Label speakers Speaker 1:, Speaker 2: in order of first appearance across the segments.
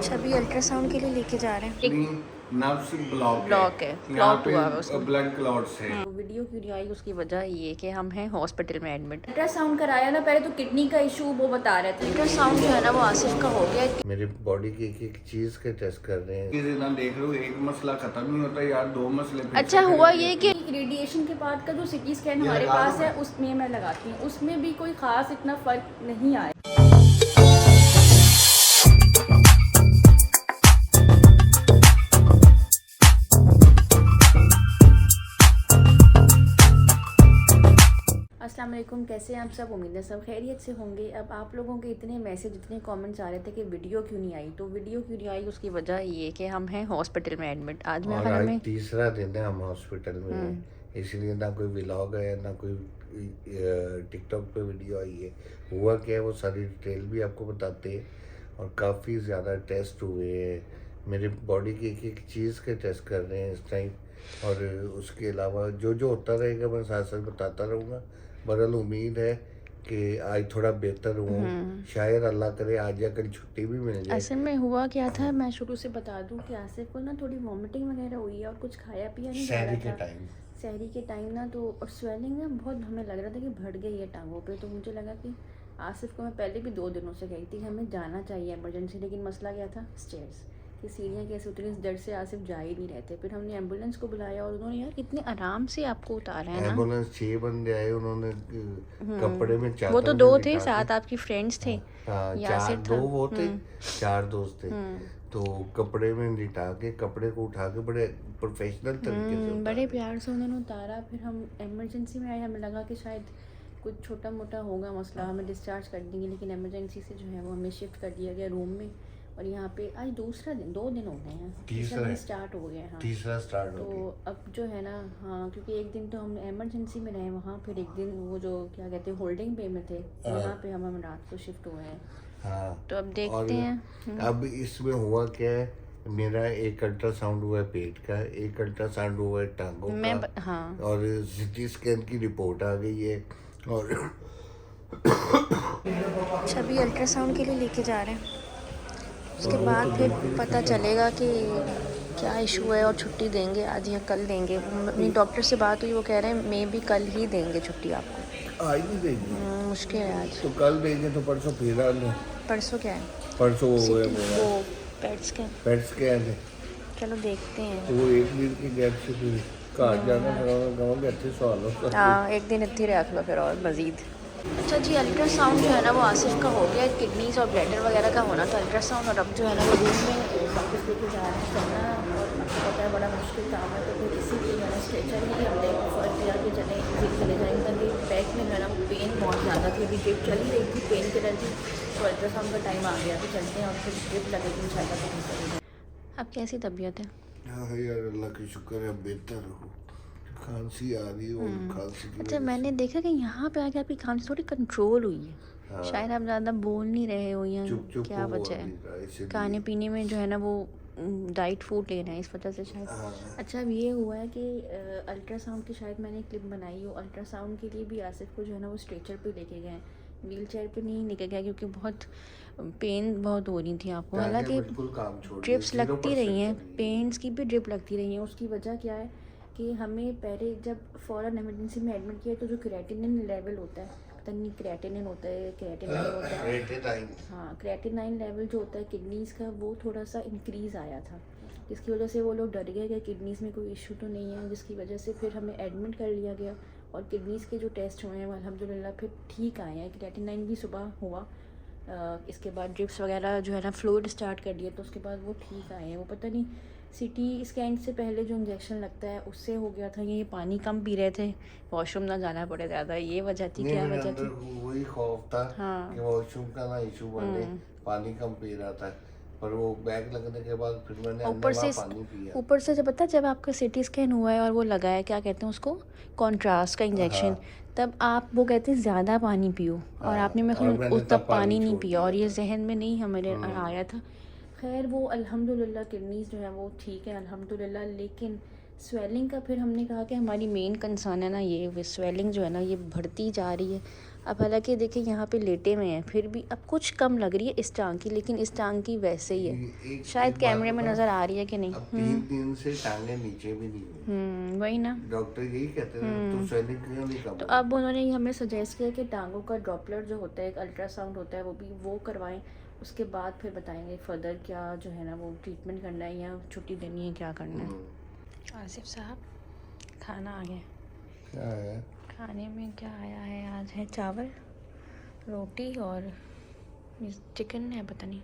Speaker 1: छवि ultrasound के लिए लेके जा रहे हैं। एक
Speaker 2: नर्व्स ब्लॉक
Speaker 1: है,
Speaker 2: यहाँ
Speaker 1: क्लॉट हुआ है
Speaker 2: पे
Speaker 1: उसमें।
Speaker 2: ब्लड क्लॉट्स है।
Speaker 1: वीडियो क्यों नहीं आई उसकी वजह ये कि हम हैं हॉस्पिटल में एडमिट। अल्ट्रासाउंड कराया ना, पहले तो किडनी का इशू वो बता रहे थे। अल्ट्रासाउंड जो है ना वो आसिफ का हो गया।
Speaker 3: मेरी बॉडी की एक चीज के टेस्ट कर रहे हैं।
Speaker 2: ना देख लो, एक मसला खत्म नहीं होता यार, दो मसले फिर
Speaker 1: अच्छा
Speaker 2: से
Speaker 1: हुआ
Speaker 2: फिर
Speaker 1: ये कि रेडिएशन के बाद का जो सिटी स्कैन हमारे पास है उसमें मैं लगाती हूँ, उसमें भी कोई खास इतना फर्क नहीं आया। अस्सलाम वालेकुम, कैसे हैं आप सब? उम्मीद है सब खैरियत से होंगे। अब आप लोगों के इतने मैसेज, इतने कमेंट्स आ रहे थे कि वीडियो क्यों नहीं आई, तो वीडियो क्यों नहीं आई उसकी वजह ये कि हम हैं हॉस्पिटल में एडमिट। आज मैं
Speaker 3: और आज तीसरा दिन है हम हॉस्पिटल में हैं, इसलिए ना कोई व्लॉग है ना कोई टिकटॉक पे वीडियो आई है। हुआ क्या है वो सारी डिटेल भी आपको बताते हैं। और काफ़ी ज़्यादा टेस्ट हुए हैं, मेरी बॉडी की एक चीज़ के टेस्ट कर रहे हैं इस टाइम। और उसके अलावा जो जो होता रहेगा मैं साथ साथ बताता रहूँगा। बहरहाल उम्मीद है कि आज थोड़ा बेहतर हूँ, शायद अल्लाह करे आज या कल छुट्टी भी मिल जाए।
Speaker 1: असल में हुआ क्या था, मैं शुरू से बता दूं कि आसिफ को ना थोड़ी वॉमिटिंग वगैरह हुई है और कुछ खाया पिया नहीं जा रहा था सहरी के टाइम ना, तो और स्वेलिंग ना बहुत हमें लग रहा था कि बढ़ गई है टांगों पे। तो मुझे लगा कि आसिफ को, मैं पहले भी 2 दिनों से कही थी हमें जाना चाहिए इमरजेंसी, लेकिन मसला क्या था, स्टेयर्स कि सीढ़ियाँ कैसे उतरी, इस डर से आसिफ जा ही नहीं रहते। फिर हमने एम्बुलेंस को बुलाया और उन्होंने यार कितने आराम से आपको उतारा है ना।
Speaker 3: एम्बुलेंस 6 बंदे आए, उन्होंने कपड़े में चादर
Speaker 1: वो तो 2 थे, साथ आपकी फ्रेंड्स थे।
Speaker 3: चार दो वो थे, 4 दोस्त थे। तो कपड़े में लिटा के, कपड़े को उठा के बड़े प्रोफेशनल तरीके से
Speaker 1: बड़े प्यार से उन्होंने उतारा। फिर हम इमरजेंसी में आए, हमें लगा कि शायद कुछ छोटा मोटा होगा मसला, हमें डिस्चार्ज कर देंगे, लेकिन इमरजेंसी से जो है वो हमें शिफ्ट कर दिया गया रूम में। और यहाँ पे आज दूसरा दिन, 2 दिन हो गए हैं, तीसरा दिन स्टार्ट हो गया है। हाँ,
Speaker 3: तीसरा स्टार्ट हो गया।
Speaker 1: तो अब जो है ना, हाँ, क्योंकि एक दिन तो हम इमरजेंसी में रहे वहाँ, फिर एक दिन वो जो क्या कहते हैं होल्डिंग पे में थे, यहाँ पे हम रात को शिफ्ट हुए हैं।
Speaker 3: हाँ,
Speaker 1: तो अब देखते हैं।
Speaker 3: अब इसमें हुआ क्या है, मेरा एक अल्ट्रासाउंड हुआ है पेट का, एक अल्ट्रासाउंड हुआ है टांगों का।
Speaker 1: हाँ,
Speaker 3: और सिटी स्कैन की रिपोर्ट आ गई है। और
Speaker 1: छवि अल्ट्रासाउंड के लिए लेके जा रहे हैं, उसके बाद फिर पता चलेगा कि क्या इशू है और छुट्टी देंगे आज या कल देंगे। अपनी डॉक्टर से बात हुई, वो कह रहे हैं मे भी कल ही देंगे छुट्टी आपको।
Speaker 3: आज नहीं देंगे,
Speaker 1: मुश्किल है आज।
Speaker 3: तो कल देंगे, तो परसों फिर आ लो।
Speaker 1: परसों क्या है?
Speaker 3: परसों वो
Speaker 1: पेट स्कैन
Speaker 3: है।
Speaker 1: चलो देखते हैं।
Speaker 3: तो वो 1 दिन की गैप से फिर घर जाना, फिर गाँव के अच्छे सवाल हो।
Speaker 1: हाँ, एक दिन इतनी रख लो फिर और मज़ीद। अच्छा जी, अल्ट्रासाउंड जो है ना वो आसिफ का हो गया, किडनीज और ब्लैडर वगैरह का होना था अल्ट्रासाउंड। और अब जो है ना वो रूम में वापस लेके जा रहे हैं करना, और आपको पता है बड़ा मुश्किल काम है। तो फिर इसीलिए मैंने स्ट्रेचर ही हमने ऑफर किया कि चले चले जाएंगे, ताकि बैक में है ना वो पेन बहुत ज़्यादा थी, अभी ड्रिप चल ही रही थी, पेन किलर थी। तो अल्ट्रासाउंड का टाइम आ गया, तो चलते हैं और फिर ड्रिप लगेगी इंशाल्लाह तो ठीक रहेगा। अब कैसी तबीयत है?
Speaker 3: हाँ यार, अल्लाह का शुक्र है बेहतर हो। खांसी आ रही है और खांसी की
Speaker 1: अच्छा, मैंने देखा कि यहाँ पे आके आपकी खांसी थोड़ी कंट्रोल हुई है।
Speaker 3: हाँ।
Speaker 1: शायद आप ज़्यादा बोल नहीं रहे हो या
Speaker 3: चुप चुप
Speaker 1: क्या वजह है, खाने पीने में जो है ना वो डाइट फूड लेना है, इस वजह से शायद।
Speaker 3: हाँ।
Speaker 1: अच्छा, अब ये हुआ है कि अल्ट्रासाउंड की शायद मैंने क्लिप बनाई हो, अल्ट्रासाउंड के लिए भी आसिफ को जो है ना वो स्ट्रेचर पे लेके गए, व्हील चेयर पर नहीं लेके गए, क्योंकि बहुत पेन बहुत हो रही थी आपको। हालांकि ड्रिप्स लगती रही हैं, पेन्स की भी ड्रिप लगती रही हैं। उसकी वजह क्या है कि हमें पहले जब फ़ौरन इमरजेंसी में एडमिट किया तो जो क्रिएटिनिन लेवल होता है, पता नहीं क्रिएटिनिन होता है क्रिएटिनाइन होता है, हाँ, क्रिएटिनाइन लेवल जो होता है किडनीज़ का, वो थोड़ा सा इंक्रीज़ आया था, जिसकी वजह से वो लोग डर गए कि किडनीज़ में कोई इशू तो नहीं है, जिसकी वजह से फिर हमें एडमिट कर लिया गया। और किडनीज़ के जो टेस्ट हुए हैं वो अल्हम्दुलिल्लाह फिर ठीक आए हैं। क्रिएटिनाइन भी सुबह हुआ, इसके बाद ड्रिप्स वगैरह जो है ना फ्लूइड स्टार्ट कर दिया, तो उसके बाद वो ठीक आए हैं। वो पता नहीं सिटी स्कैन से पहले जो इंजेक्शन लगता है उससे हो गया था, ये पानी कम पी रहे थे, वॉशरूम ना जाना पड़े ज़्यादा, ये वजह थी। क्या वजह थी?
Speaker 3: वही खौफ था।
Speaker 1: हाँ,
Speaker 3: कि वॉशरूम का ना इशू बने, पानी कम पी रहा था। पर वो बैग लगने के बाद फिर मैंने पानी पिया।
Speaker 1: ऊपर से जब पता, जब आपका सिटी स्कैन हुआ है और वो लगा है, क्या कहते हैं उसको, कॉन्ट्रास्ट का इंजेक्शन, तब आप वो कहते हैं ज़्यादा पानी पियो, और आपने मैं उतना पानी नहीं पिया, और ये जहन में नहीं हमारे आया था। खैर वो अल्हम्दुलिल्लाह किडनीज़ जो है वो ठीक है अल्हम्दुलिल्लाह, लेकिन स्वेलिंग का फिर हमने कहा कि हमारी मेन कंसर्न है ना ये स्वेलिंग जो है ना ये बढ़ती जा रही है। अब हालांकि देखिए यहाँ पे लेटे में है, फिर भी अब कुछ कम लग रही है इस टांग की, लेकिन इस टांग की वैसे ही है। शायद कैमरे में नज़र आ रही है कि नहीं।
Speaker 3: अब 3 दिन से टांगे नीचे भी नहीं हुई।
Speaker 1: वही ना,
Speaker 3: डॉक्टर यही कहते हैं तो स्वेलिंग क्यों नहीं कम।
Speaker 1: तो अब उन्होंने हमें सजेस्ट किया कि टांगों का ड्रॉपलर जो होता है, एक अल्ट्रासाउंड होता है, वो करवाएं। उसके बाद फिर बताएंगे फर्दर क्या जो है ना वो ट्रीटमेंट करना है या छुट्टी देनी है, क्या करना है। आसिफ साहब, खाना आ गया।
Speaker 3: क्या है?
Speaker 1: खाने में क्या आया है? आज है चावल, रोटी और चिकन है, पता नहीं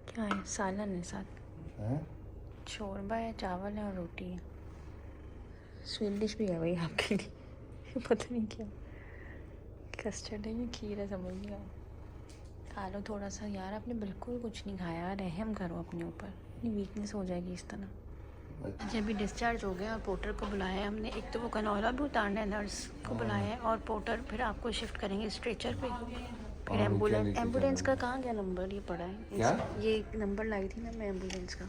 Speaker 1: क्या है, सालन है साथ,
Speaker 3: हैं?
Speaker 1: शोरबा है, चावल है और रोटी है। स्वीट डिश भी है भाई आपके लिए पता नहीं क्या, कस्टर्ड है या खीर है, समझ नहीं आया। खा लो थोड़ा सा यार, आपने बिल्कुल कुछ नहीं खाया, रहम करो अपने ऊपर, इतनी वीकनेस हो जाएगी इस तरह। अच्छा, अभी डिस्चार्ज हो गया और पोर्टर को बुलाया है हमने। एक तो वो कनौला भी उतारना है, नर्स को बुलाया है, और पोर्टर फिर आपको शिफ्ट करेंगे स्ट्रेचर पे। फिर एम्बुलेंस का कहाँ गया नंबर, ये पड़ा है
Speaker 3: क्या?
Speaker 1: ये नंबर लाई थी ना मैं एम्बुलेंस का,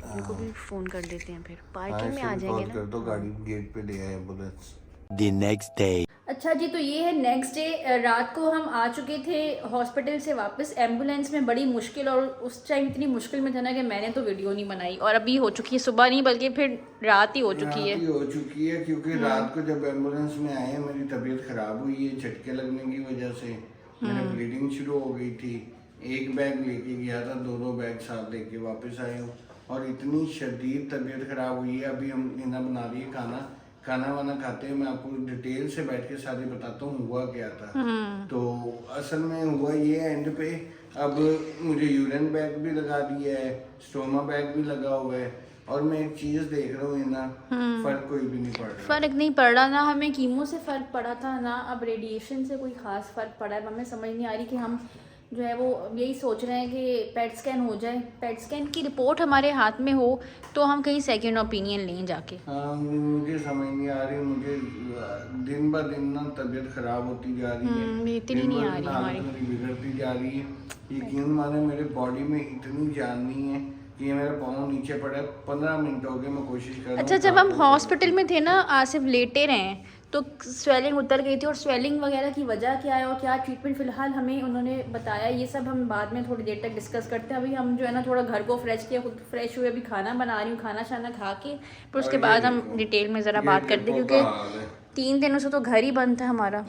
Speaker 1: इनको भी फ़ोन कर देते हैं, फिर पार्किंग में आ जाएंगे ना।
Speaker 3: कर दो, गाड़ी गेट पे ले आए एम्बुलेंस।
Speaker 4: The next day.
Speaker 1: अच्छा जी, तो ये है नेक्स्ट डे। रात को हम आ चुके थे हॉस्पिटल से वापस एम्बुलेंस में, बड़ी मुश्किल, और उस टाइम इतनी मुश्किल में था ना कि मैंने तो वीडियो नहीं बनाई। और अभी हो चुकी है सुबह नहीं बल्कि फिर रात ही हो चुकी है।
Speaker 2: क्योंकि रात को जब एम्बुलेंस में आए मेरी तबीयत खराब हुई है झटके लगने की वजह से। मेरे ब्लीडिंग शुरू हो गई थी। एक बैग लेके गया था, 2 बैग साथ लेके वापस आए हूँ, और इतनी शदीद तबीयत खराब हुई है। अभी हम नीना बना रही है खाना वाना खाते हैं। मैं आपको डिटेल से बैठ के सारी बताता हूँ हुआ क्या था। तो असल में हुआ ये एंड पे, अब मुझे यूरिन बैग भी लगा दिया है, स्टोमा बैग भी लगा हुआ है, और मैं एक चीज देख रहा हूँ ना, फर्क कोई भी नहीं पड़ रहा।
Speaker 1: फर्क नहीं पड़ रहा ना, हमें कीमो से फर्क पड़ा था ना, अब रेडिएशन से कोई खास फर्क पड़ा है। हमें समझ नहीं आ रही कि हम जो है वो यही सोच रहे हैं कि पेट स्कैन हो जाए, पेट स्कैन की रिपोर्ट हमारे हाथ में हो तो हम कहीं सेकंड ओपिनियन लें जाके।
Speaker 2: हाँ, मुझे समझ नहीं आ रही, मुझे दिन ब दिन ना तबीयत खराब होती जा रही है,
Speaker 1: इतनी नहीं आ रही हमारी,
Speaker 2: मेरी बिगड़ती जा रही है। यकीन माने मेरे बॉडी में इतनी जान नहीं है कि ये मेरा पाँव नीचे पड़ा है। 15 मिनट हो गए, मैं कोशिश कर रहा हूँ।
Speaker 1: अच्छा, जब हम हॉस्पिटल में थे ना, आसिफ लेटे रहे तो स्वेलिंग उतर गई थी, और स्वेलिंग वगैरह की वजह क्या है और क्या ट्रीटमेंट फ़िलहाल हमें उन्होंने बताया, ये सब हम बाद में थोड़ी देर तक डिस्कस करते हैं। अभी हम जो है ना थोड़ा घर को फ्रेश किया, खुद फ्रेश हुए, अभी खाना बना रही हूँ, खाना शाना खा के फिर उसके बाद हम डिटेल में ज़रा बात करते हैं, क्योंकि 3 दिनों से तो घर ही बंद था हमारा।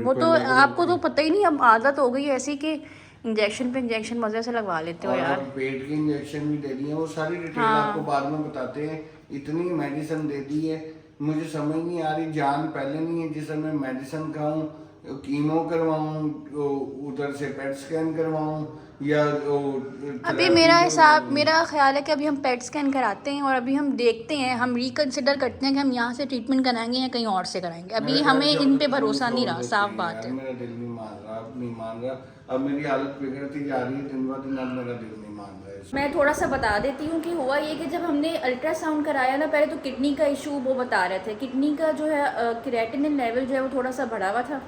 Speaker 1: वो तो आपको तो पता ही नहीं, अब आदत हो गई ऐसी कि इंजेक्शन पे इंजेक्शन मज़े से लगवा लेते हो यार।
Speaker 2: पेट की इंजेक्शन भी दे दी है, वो सारी डिटेल आपको बाद में बताते हैं। इतनी मेडिसिन दे दी है, मुझे समझ नहीं आ रही, जान पहले नहीं है जिस मैं मेडिसिन खाऊं, कीमो करवाऊं, उधर से पेट स्कैन करवाऊं, या
Speaker 1: अभी मेरा ख्याल है कि अभी हम पेट स्कैन कराते हैं और अभी हम देखते हैं, हम रिकंसिडर करते हैं कि हम यहाँ से ट्रीटमेंट कराएंगे या कहीं और से कराएंगे। अभी हमें इन पे भरोसा नहीं रहा, साफ बात है।
Speaker 2: मेरा दिल नहीं मान रहा, अब नहीं मान रहा, अब मेरी हालत बिगड़ती जा रही है दिन ब दिन, अब मेरा दिल नहीं मान रहा है।
Speaker 1: मैं थोड़ा सा बता देती हूँ कि हुआ ये कि जब हमने अल्ट्रासाउंड कराया ना, पहले तो किडनी का इशू वो बता रहे थे। किडनी का जो है क्रिएटिनिन लेवल जो है वो थोड़ा सा बढ़ा हुआ था,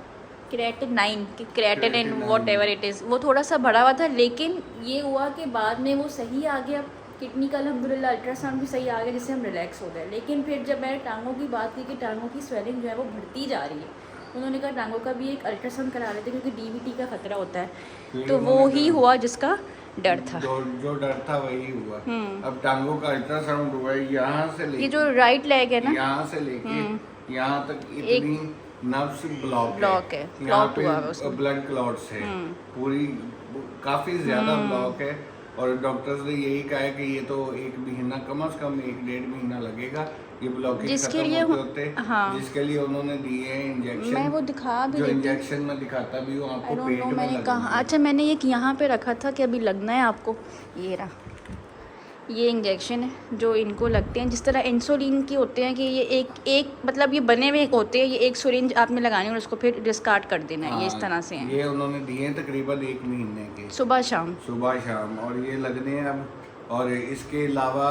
Speaker 1: creatinine what ever it is, वो थोड़ा सा बढ़ा हुआ था। लेकिन ये हुआ कि बाद में वो सही आ गया, किडनी का अल्हम्दुलिल्लाह अल्ट्रासाउंड भी सही आ गया, जिससे हम रिलैक्स हो गए। लेकिन फिर जब मैंने टांगों की बात की कि टांगों की स्वेलिंग जो है वो बढ़ती जा रही है, उन्होंने कहा टांगों का भी एक अल्ट्रासाउंड करा लेते क्योंकि डीवीटी का खतरा होता है। तो वो ही हुआ जिसका डर था,
Speaker 2: जो डर था वही हुआ। अब टांगों का अल्ट्रासाउंड हुआ है, यहाँ से लेके
Speaker 1: ये जो राइट लेग है ना,
Speaker 2: यहाँ से लेके यहाँ तक इतनी नर्व्स ब्लॉक है, यहाँ पे ब्लड क्लॉट्स है, पूरी काफी ज्यादा ब्लॉक है। और डॉक्टर्स ने यही कहा है कि ये तो 1 महीना, कम से कम 1-1.5 महीना लगेगा ये ब्लॉकेज
Speaker 1: जिसके
Speaker 2: खत्म
Speaker 1: लिए
Speaker 2: होते जिसके लिए उन्होंने दिए हैं इंजेक्शन। मैं वो दिखा भी, जो इंजेक्शन में दिखाता भी हूँ आपको, पेट में
Speaker 1: मैंने कहा। अच्छा, मैंने ये यहाँ पे रखा था कि अभी लगना है आपको, ये रहा, ये इंजेक्शन है जो इनको लगते हैं, जिस तरह इंसुलिन की होते हैं कि ये एक मतलब ये बने हुए होते हैं, ये एक सिरिंज आपने लगानी है और उसको फिर डिस्कार्ड कर देना है। ये इस तरह से हैं,
Speaker 2: ये उन्होंने दिए हैं तकरीबन 1 महीने के,
Speaker 1: सुबह शाम,
Speaker 2: और ये लगने हैं अब। और इसके अलावा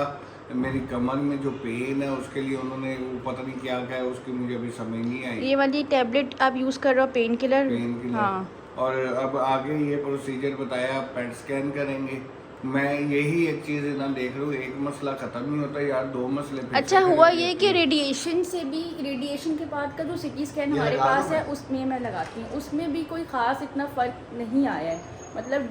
Speaker 2: मेरी कमर में जो पेन है उसके लिए उन्होंने वो पता नहीं क्या है, उसकी मुझे अभी समझ नहीं आई।
Speaker 1: ये वाली टैबलेट आप यूज़ कर रहे हो, पेन किलर।
Speaker 2: हाँ। और अब आगे ये प्रोसीजर बताया, पेट स्कैन करेंगे, मैं यही एक चीज ना देख रहा हूँ, एक मसला खत्म नहीं होता यार, दो मसले फिर
Speaker 1: अच्छा
Speaker 2: से खड़े
Speaker 1: हुआ
Speaker 2: हो
Speaker 1: ये
Speaker 2: जाते
Speaker 1: कि
Speaker 2: हैं।
Speaker 1: रेडिएशन के बाद का जो सिटी स्कैन
Speaker 2: ये
Speaker 1: हमारे
Speaker 2: लगा
Speaker 1: पास
Speaker 2: दो
Speaker 1: है
Speaker 2: मैं।
Speaker 1: उसमें मैं लगाती हूँ, उसमें भी कोई ख़ास इतना फ़र्क नहीं आया है, मतलब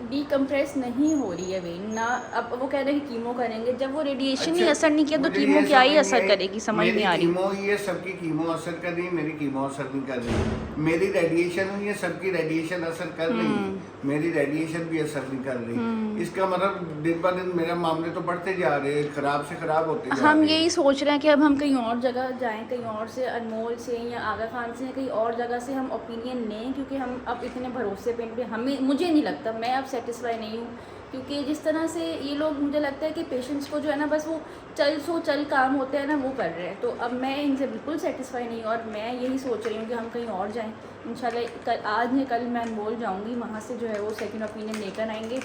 Speaker 1: डीकम्प्रेस नहीं हो रही है वेन ना। अब वो कह रहे हैं कि कीमो करेंगे, जब वो रेडिएशन ही
Speaker 2: अच्छा,
Speaker 1: असर नहीं किया तो
Speaker 2: मुझे
Speaker 1: कीमो
Speaker 2: ये
Speaker 1: क्या ही
Speaker 2: समझ
Speaker 1: असर
Speaker 2: नहीं आई,
Speaker 1: करेगी, समझ
Speaker 2: मेरी
Speaker 1: नहीं आ रही।
Speaker 2: कीमो ये सबकी कीमो असर कर रही है, मेरी कीमो असर नहीं कर रही। मेरी रेडिएशन हुई है, सबकी रेडिएशन असर कर रही है, मेरी रेडिएशन भी असर नहीं कर रही। इसका मतलब दिन ब दिन मेरे मामले तो बढ़ते जा रहे हैं, खराब से खराब होते जा रहे
Speaker 1: हम
Speaker 2: हैं।
Speaker 1: यही सोच रहे हैं कि अब हम कहीं और जगह जाएं, कहीं और से अनमोल से या आगा खान से या कहीं और जगह से हम ओपिनियन लें, क्योंकि हम अब इतने भरोसे पे हमें, मुझे नहीं लगता, मैं अब सेटिस्फाई नहीं हूँ, क्योंकि जिस तरह से ये लोग, मुझे लगता है कि पेशेंट्स को जो है ना बस वो चल काम होते हैं ना वो कर रहे हैं, तो अब मैं इनसे बिल्कुल सेटिस्फाई नहीं हूँ और मैं यही सोच रही हूँ कि हम कहीं और जाएं इंशाल्लाह। कल, आज नहीं कल मैं अनमोल जाऊँगी, वहाँ से जो है वो सेकंड ओपिनियन लेकर आएंगे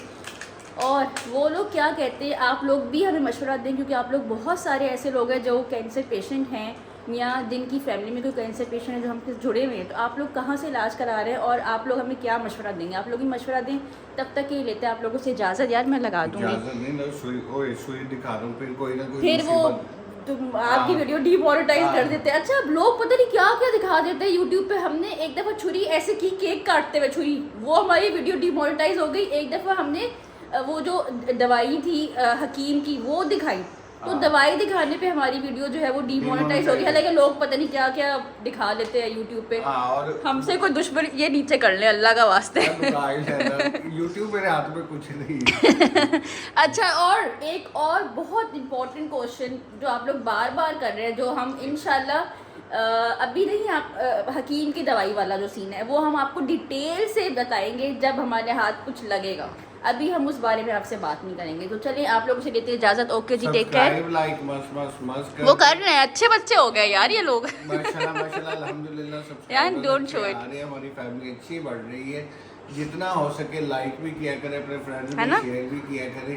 Speaker 1: और वो लोग क्या कहते हैं आप लोग भी हमें मशवरा दें, क्योंकि आप लोग बहुत सारे ऐसे लोग हैं जो कैंसर पेशेंट हैं या जिनकी फैमिली में कोई कैंसर पेशेंट है जो हमसे जुड़े हुए हैं, तो आप लोग कहाँ से इलाज करा रहे हैं और आप लोग हमें क्या मशवरा देंगे, आप लोग ही मशवरा दें। तब तक ये लेते हैं आप लोगों से इजाज़त, यार मैं लगा दूँगी,
Speaker 2: इजाजत नहीं ना, सुई दिखा रहा हूँ, फिर कोई ना कोई
Speaker 1: फिर वो तुम आपकी वीडियो डिमोनेटाइज कर देते हैं। अच्छा अब लोग पता नहीं क्या क्या दिखा देते हैं यूट्यूब पे। हमने एक दफ़ा छुरी ऐसे की केक काटते हुए छुरी, वो हमारी वीडियो डिमोनेटाइज हो गई। एक दफ़ा हमने वो जो दवाई थी हकीम की वो दिखाई, तो दवाई दिखाने पे हमारी वीडियो जो है वो डिमोनेटाइज हो गई। हालांकि लोग पता नहीं क्या क्या दिखा लेते हैं यूट्यूब पे।
Speaker 2: और
Speaker 1: हमसे कोई दुश्मन ये नीचे कर ले अल्लाह का वास्ते।
Speaker 2: यूट्यूब मेरे हाथ में कुछ नहीं।
Speaker 1: अच्छा और एक और बहुत इम्पोर्टेंट क्वेश्चन जो आप लोग बार बार कर रहे हैं, जो हम इंशाल्लाह अभी नहीं, आप हकीम की दवाई वाला जो सीन है वो हम आपको डिटेल से बताएंगे जब हमारे हाथ कुछ लगेगा, अभी हम उस बारे में आपसे बात नहीं करेंगे। तो चलिए आप लोगों से लेते हैं इजाजत, ओके जी, टेक केयर।
Speaker 2: लाइक मस्त
Speaker 1: वो कर रहे हैं, अच्छे बच्चे हो गए यार ये लोग।
Speaker 2: माशाल्लाह अल्हम्दुलिल्लाह सब
Speaker 1: यार, don't show it.
Speaker 2: हमारी फैमिली अच्छी बढ़ रही है, जितना हो सके लाइक भी किया करें, अपने फ्रेंड्स
Speaker 1: है
Speaker 2: में
Speaker 1: ना?
Speaker 2: शेयर भी किया करें,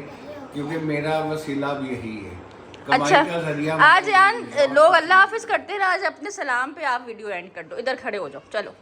Speaker 2: क्योंकि मेरा वसीला भी यही है,
Speaker 1: अच्छा
Speaker 2: कमाई का जरिया।
Speaker 1: आज यार लोग अल्लाह हाफिज करते हैं, आज अपने सलाम पे आप वीडियो एंड कर दो, इधर खड़े हो जाओ, चलो।